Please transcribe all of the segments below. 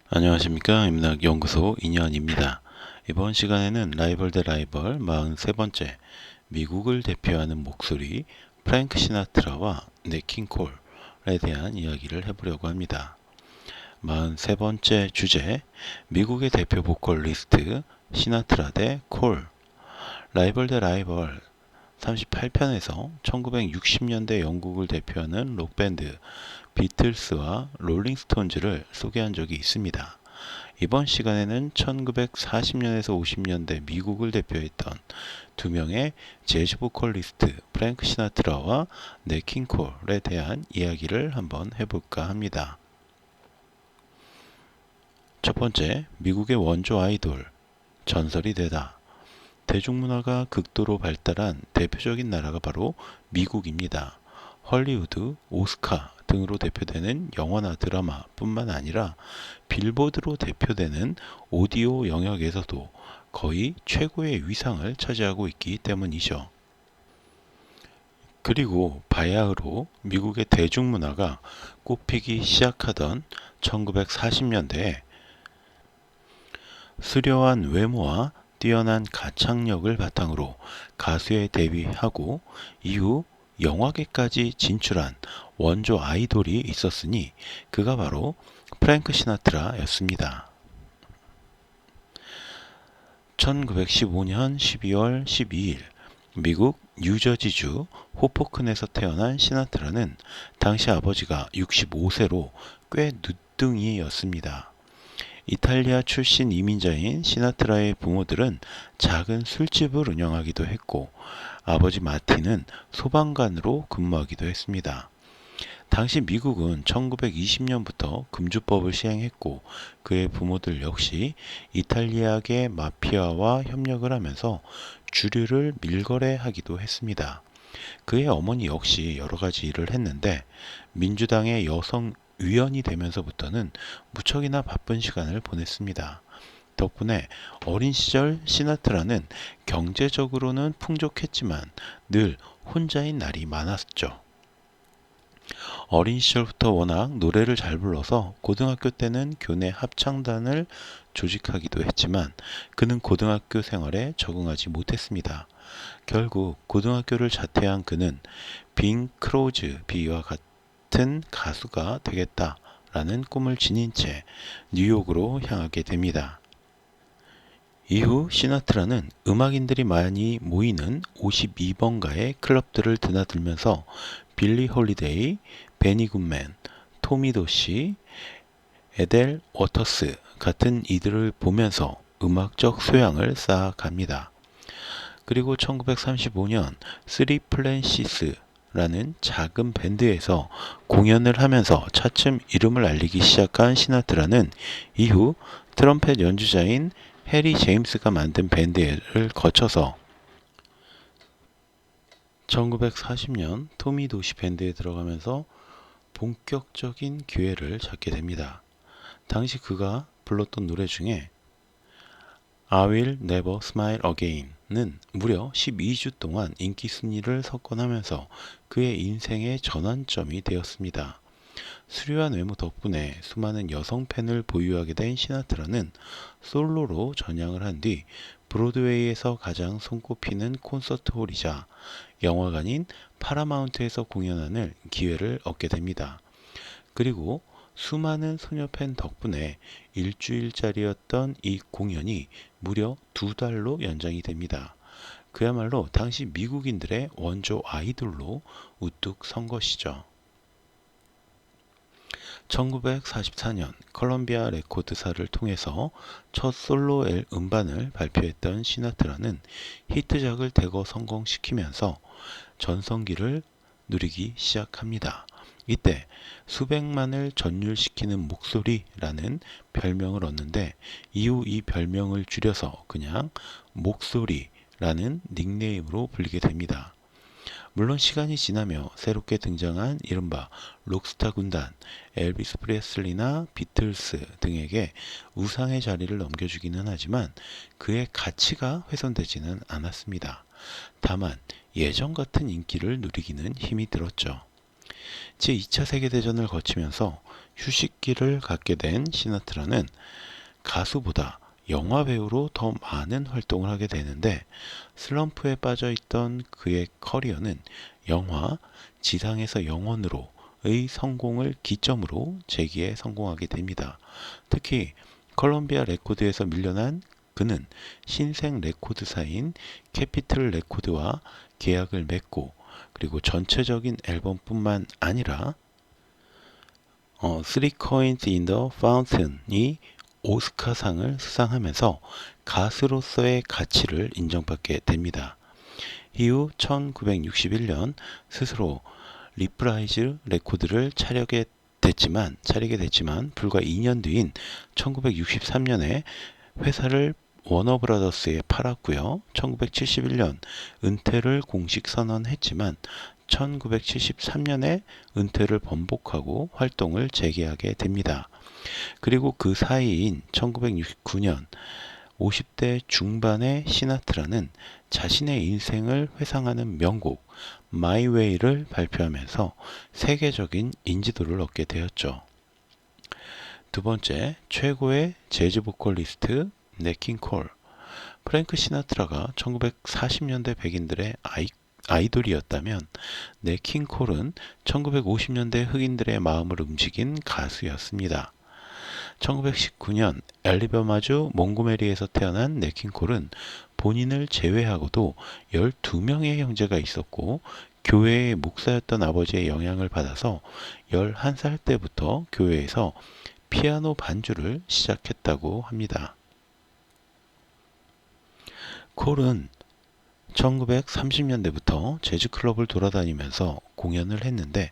안녕하십니까. 임락연구소 인현입니다. 이번 시간에는 라이벌 대 라이벌 43번째 미국을 대표하는 목소리 프랭크 시나트라와 넷 킹 콜에 대한 이야기를 해보려고 합니다. 43번째 주제, 미국의 대표 보컬리스트 시나트라 대 콜. 라이벌 대 라이벌 38편에서 1960년대 영국을 대표하는 록밴드 비틀스와 롤링스톤즈를 소개한 적이 있습니다. 이번 시간에는 1940년에서 50년대 미국을 대표했던 두 명의 재즈 보컬리스트 프랭크 시나트라와 넷 킹 콜에 대한 이야기를 한번 해볼까 합니다. 첫 번째, 미국의 원조 아이돌, 전설이 되다. 대중문화가 극도로 발달한 대표적인 나라가 바로 미국입니다. 헐리우드, 오스카 등으로 대표되는 영화나 드라마 뿐만 아니라 빌보드로 대표되는 오디오 영역에서도 거의 최고의 위상을 차지하고 있기 때문이죠. 그리고 바야흐로 미국의 대중문화가 꽃피기 시작하던 1940년대에 수려한 외모와 뛰어난 가창력을 바탕으로 가수에 데뷔하고 이후 영화계까지 진출한 원조 아이돌이 있었으니 그가 바로 프랭크 시나트라였습니다. 1915년 12월 12일 미국 뉴저지주 호포큰에서 태어난 시나트라는 당시 아버지가 65세로 꽤 늦둥이였습니다. 이탈리아 출신 이민자인 시나트라의 부모들은 작은 술집을 운영하기도 했고 아버지 마틴은 소방관으로 근무하기도 했습니다. 당시 미국은 1920년부터 금주법을 시행했고 그의 부모들 역시 이탈리아계 마피아와 협력을 하면서 주류를 밀거래하기도 했습니다. 그의 어머니 역시 여러 가지 일을 했는데 민주당의 여성 의원이 되면서부터는 무척이나 바쁜 시간을 보냈습니다. 덕분에 어린 시절 시나트라는 경제적으로는 풍족했지만 늘 혼자인 날이 많았죠. 어린 시절부터 워낙 노래를 잘 불러서 고등학교 때는 교내 합창단을 조직하기도 했지만 그는 고등학교 생활에 적응하지 못했습니다. 결국 고등학교를 자퇴한 그는 빙 크로즈비와 같은 가수가 되겠다라는 꿈을 지닌 채 뉴욕으로 향하게 됩니다. 이후 시나트라는 음악인들이 많이 모이는 52번가의 클럽들을 드나들면서 빌리 홀리데이, 베니 굿맨, 토미 도시, 에델 워터스 같은 이들을 보면서 음악적 소양을 쌓아갑니다. 그리고 1935년 쓰리 플랜시스라는 작은 밴드에서 공연을 하면서 차츰 이름을 알리기 시작한 시나트라는 이후 트럼펫 연주자인 해리 제임스가 만든 밴드를 거쳐서 1940년 토미 도시 밴드에 들어가면서 본격적인 기회를 찾게 됩니다. 당시 그가 불렀던 노래 중에 I Will Never Smile Again은 무려 12주 동안 인기 순위를 석권하면서 그의 인생의 전환점이 되었습니다. 수려한 외모 덕분에 수많은 여성 팬을 보유하게 된 시나트라는 솔로로 전향을 한 뒤 브로드웨이에서 가장 손꼽히는 콘서트홀이자 영화관인 파라마운트에서 공연하는 기회를 얻게 됩니다. 그리고 수많은 소녀 팬 덕분에 일주일짜리였던 이 공연이 무려 2달로 연장이 됩니다. 그야말로 당시 미국인들의 원조 아이돌로 우뚝 선 것이죠. 1944년 컬럼비아 레코드사를 통해서 첫 솔로 음반을 발표했던 시나트라는 히트작을 대거 성공시키면서 전성기를 누리기 시작합니다. 이때 수백만을 전율시키는 목소리라는 별명을 얻는데 이후 이 별명을 줄여서 그냥 목소리라는 닉네임으로 불리게 됩니다. 물론 시간이 지나며 새롭게 등장한 이른바 록스타 군단, 엘비스 프레슬리나 비틀스 등에게 우상의 자리를 넘겨주기는 하지만 그의 가치가 훼손되지는 않았습니다. 다만 예전 같은 인기를 누리기는 힘이 들었죠. 제2차 세계대전을 거치면서 휴식기를 갖게 된 시나트라는 가수보다 영화 배우로 더 많은 활동을 하게 되는데, 슬럼프에 빠져 있던 그의 커리어는 영화 지상에서 영원으로의 성공을 기점으로 재기에 성공하게 됩니다. 특히 컬럼비아 레코드에서 밀려난 그는 신생 레코드사인 캐피틀 레코드와 계약을 맺고, 그리고 전체적인 앨범뿐만 아니라 Three Coins in the Fountain이 오스카상을 수상하면서 가수로서의 가치를 인정받게 됩니다. 이후 1961년 스스로 리프라이즈 레코드를 차리게 됐지만 불과 2년 뒤인 1963년에 회사를 워너브라더스에 팔았고요. 1971년 은퇴를 공식 선언했지만 1973년에 은퇴를 번복하고 활동을 재개하게 됩니다. 그리고 그 사이인 1969년 50대 중반의 시나트라는 자신의 인생을 회상하는 명곡 My Way를 발표하면서 세계적인 인지도를 얻게 되었죠. 두 번째, 최고의 재즈 보컬리스트 넷 킹 콜. 프랭크 시나트라가 1940년대 백인들의 아이돌이었다면 넷 킹 콜은 1950년대 흑인들의 마음을 움직인 가수였습니다. 1919년 엘리바마주 몽고메리에서 태어난 넷 킹 콜은 본인을 제외하고도 12명의 형제가 있었고, 교회의 목사였던 아버지의 영향을 받아서 11살 때부터 교회에서 피아노 반주를 시작했다고 합니다. 콜은 1930년대부터 재즈클럽을 돌아다니면서 공연을 했는데,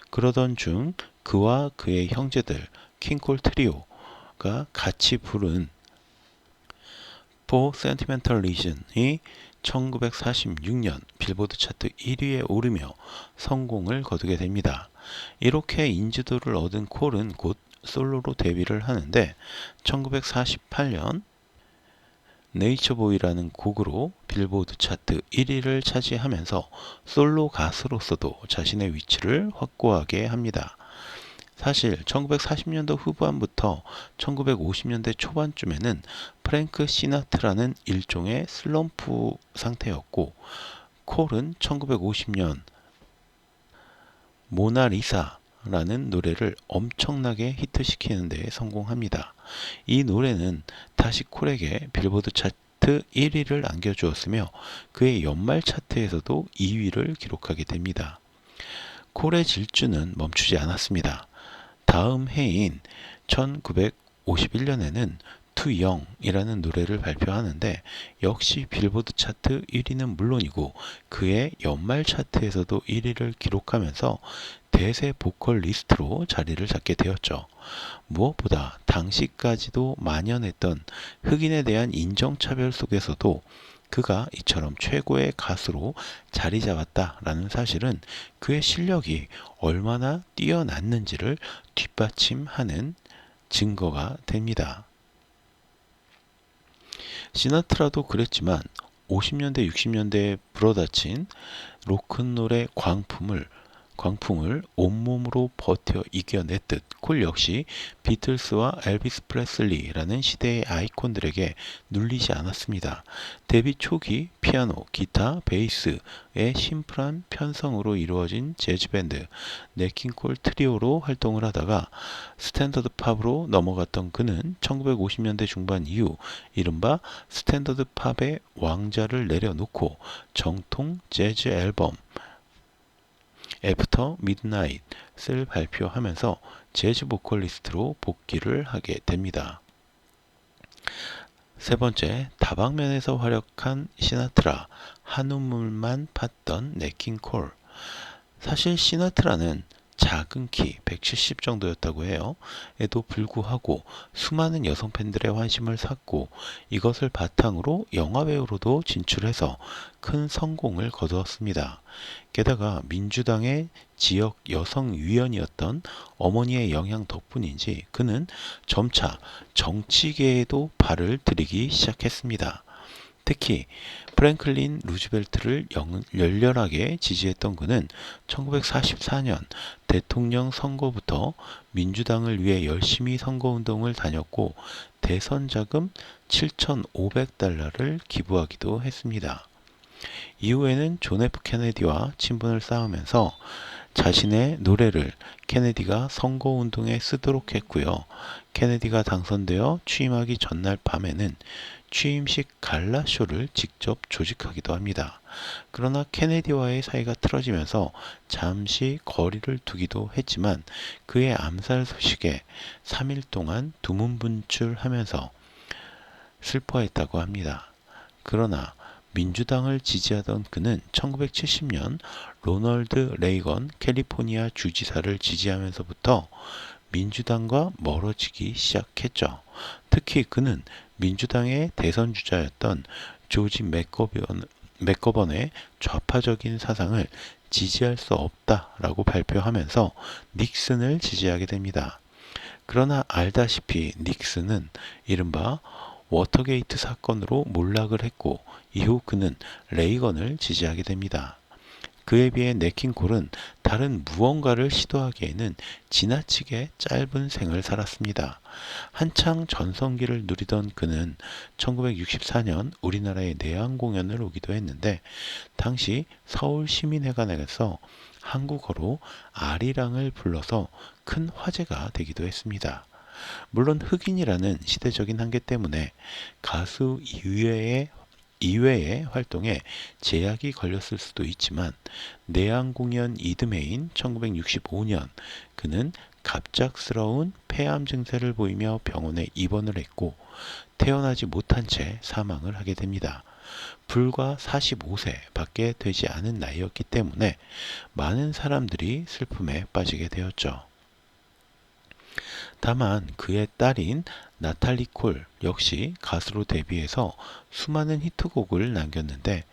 그러던 중 그와 그의 형제들 킹콜 트리오가 같이 부른 For Sentimental Reason이 1946년 빌보드 차트 1위에 오르며 성공을 거두게 됩니다. 이렇게 인지도를 얻은 콜은 곧 솔로로 데뷔를 하는데, 1948년 네이처보이라는 곡으로 빌보드 차트 1위를 차지하면서 솔로 가수로서도 자신의 위치를 확고하게 합니다. 사실 1940년도 후반부터 1950년대 초반쯤에는 프랭크 시나트라는 일종의 슬럼프 상태였고, 콜은 1950년 모나리사라는 노래를 엄청나게 히트시키는 데 성공합니다. 이 노래는 다시 콜에게 빌보드 차트 1위를 안겨주었으며 그의 연말 차트에서도 2위를 기록하게 됩니다. 콜의 질주는 멈추지 않았습니다. 다음 해인 1951년에는 Too Young이라는 노래를 발표하는데, 역시 빌보드 차트 1위는 물론이고 그의 연말 차트에서도 1위를 기록하면서 대세 보컬리스트로 자리를 잡게 되었죠. 무엇보다 당시까지도 만연했던 흑인에 대한 인정차별 속에서도 그가 이처럼 최고의 가수로 자리 잡았다라는 사실은 그의 실력이 얼마나 뛰어났는지를 뒷받침하는 증거가 됩니다. 시나트라도 그랬지만 50년대 60년대에 불어닥친 로큰롤의 광풍을 온몸으로 버텨 이겨냈듯 콜 역시 비틀스와 엘비스 프레슬리라는 시대의 아이콘들에게 눌리지 않았습니다. 데뷔 초기 피아노, 기타, 베이스의 심플한 편성으로 이루어진 재즈밴드 넷 킹 콜 트리오로 활동을 하다가 스탠더드 팝으로 넘어갔던 그는 1950년대 중반 이후 이른바 스탠더드 팝의 왕자를 내려놓고 정통 재즈 앨범 애프터 미드나잇을 발표하면서 재즈 보컬리스트로 복귀를 하게 됩니다. 세 번째, 다방면에서 활약한 시나트라, 한우물만 팠던 넷 킹 콜. 사실 시나트라는 작은 키 170 정도였다고 해요. 에도 불구하고 수많은 여성 팬들의 환심을 샀고, 이것을 바탕으로 영화배우로도 진출해서 큰 성공을 거두었습니다. 게다가 민주당의 지역 여성위원이었던 어머니의 영향 덕분인지 그는 점차 정치계에도 발을 들이기 시작했습니다. 특히 프랭클린 루즈벨트를 열렬하게 지지했던 그는 1944년 대통령 선거부터 민주당을 위해 열심히 선거운동을 다녔고 대선 자금 7,500달러를 기부하기도 했습니다. 이후에는 존 F 케네디와 친분을 쌓으면서 자신의 노래를 케네디가 선거운동에 쓰도록 했고요. 케네디가 당선되어 취임하기 전날 밤에는 취임식 갈라쇼를 직접 조직하기도 합니다. 그러나 케네디와의 사이가 틀어지면서 잠시 거리를 두기도 했지만 그의 암살 소식에 3일 동안 두문분출하면서 슬퍼했다고 합니다. 그러나 민주당을 지지하던 그는 1970년 로널드 레이건 캘리포니아 주지사를 지지하면서부터 민주당과 멀어지기 시작했죠. 특히 그는 민주당의 대선 주자였던 조지 맥거번의 좌파적인 사상을 지지할 수 없다라고 발표하면서 닉슨을 지지하게 됩니다. 그러나 알다시피 닉슨은 이른바 워터게이트 사건으로 몰락을 했고 이후 그는 레이건을 지지하게 됩니다. 그에 비해 네킹콜은 다른 무언가를 시도하기에는 지나치게 짧은 생을 살았습니다. 한창 전성기를 누리던 그는 1964년 우리나라에 내한 공연을 오기도 했는데 당시 서울시민회관에서 한국어로 아리랑을 불러서 큰 화제가 되기도 했습니다. 물론 흑인이라는 시대적인 한계 때문에 가수 이외의 활동에 제약이 걸렸을 수도 있지만 내한 공연 이듬해인 1965년 그는 갑작스러운 폐암 증세를 보이며 병원에 입원을 했고 태어나지 못한 채 사망을 하게 됩니다. 불과 45세 밖에 되지 않은 나이였기 때문에 많은 사람들이 슬픔에 빠지게 되었죠. 다만 그의 딸인 나탈리 콜 역시 가수로 데뷔해서 수많은 히트곡을 남겼는데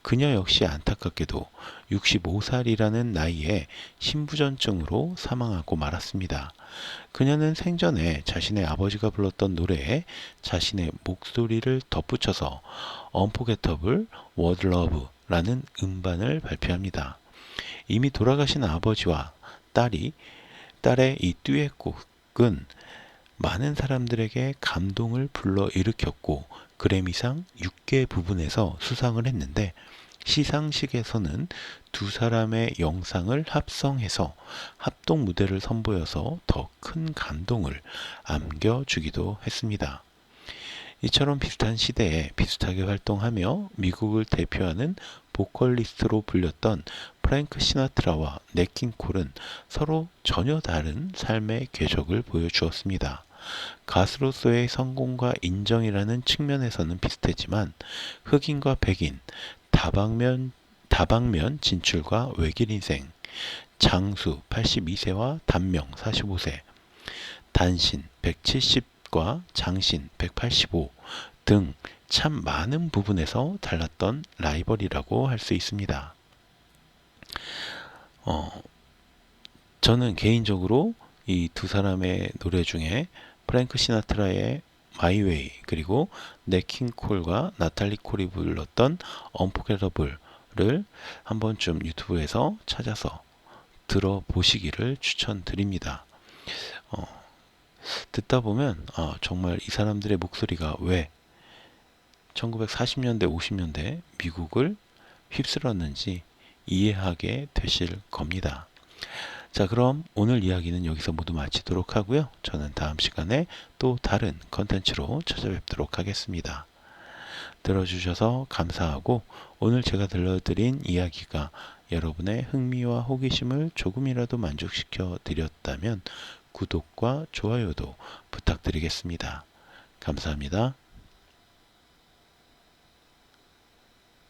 그녀 역시 안타깝게도 65살이라는 나이에 심부전증으로 사망하고 말았습니다. 그녀는 생전에 자신의 아버지가 불렀던 노래에 자신의 목소리를 덧붙여서 Unforgettable Word Love라는 음반을 발표합니다. 이미 돌아가신 아버지와 딸의 이 듀엣곡은 많은 사람들에게 감동을 불러일으켰고 그래미상 6개 부분에서 수상을 했는데 시상식에서는 두 사람의 영상을 합성해서 합동 무대를 선보여서 더 큰 감동을 안겨주기도 했습니다. 이처럼 비슷한 시대에 비슷하게 활동하며 미국을 대표하는 보컬리스트로 불렸던 프랭크 시나트라와 넷 킹 콜은 서로 전혀 다른 삶의 궤적을 보여주었습니다. 가수로서의 성공과 인정이라는 측면에서는 비슷했지만 흑인과 백인, 다방면 진출과 외길 인생, 장수 82세와 단명 45세, 단신 170과 장신 185 등 참 많은 부분에서 달랐던 라이벌이라고 할 수 있습니다. 저는 개인적으로 이 두 사람의 노래 중에 프랭크 시나트라의 My Way 그리고 넷 킹 콜과 나탈리 콜이 불렀던 Unforgettable를 한 번쯤 유튜브에서 찾아서 들어보시기를 추천드립니다. 듣다 보면 정말 이 사람들의 목소리가 왜 1940년대, 50년대 미국을 휩쓸었는지 이해하게 되실 겁니다. 자, 그럼 오늘 이야기는 여기서 모두 마치도록 하고요. 저는 다음 시간에 또 다른 컨텐츠로 찾아뵙도록 하겠습니다. 들어주셔서 감사하고 오늘 제가 들려드린 이야기가 여러분의 흥미와 호기심을 조금이라도 만족시켜 드렸다면 구독과 좋아요도 부탁드리겠습니다. 감사합니다.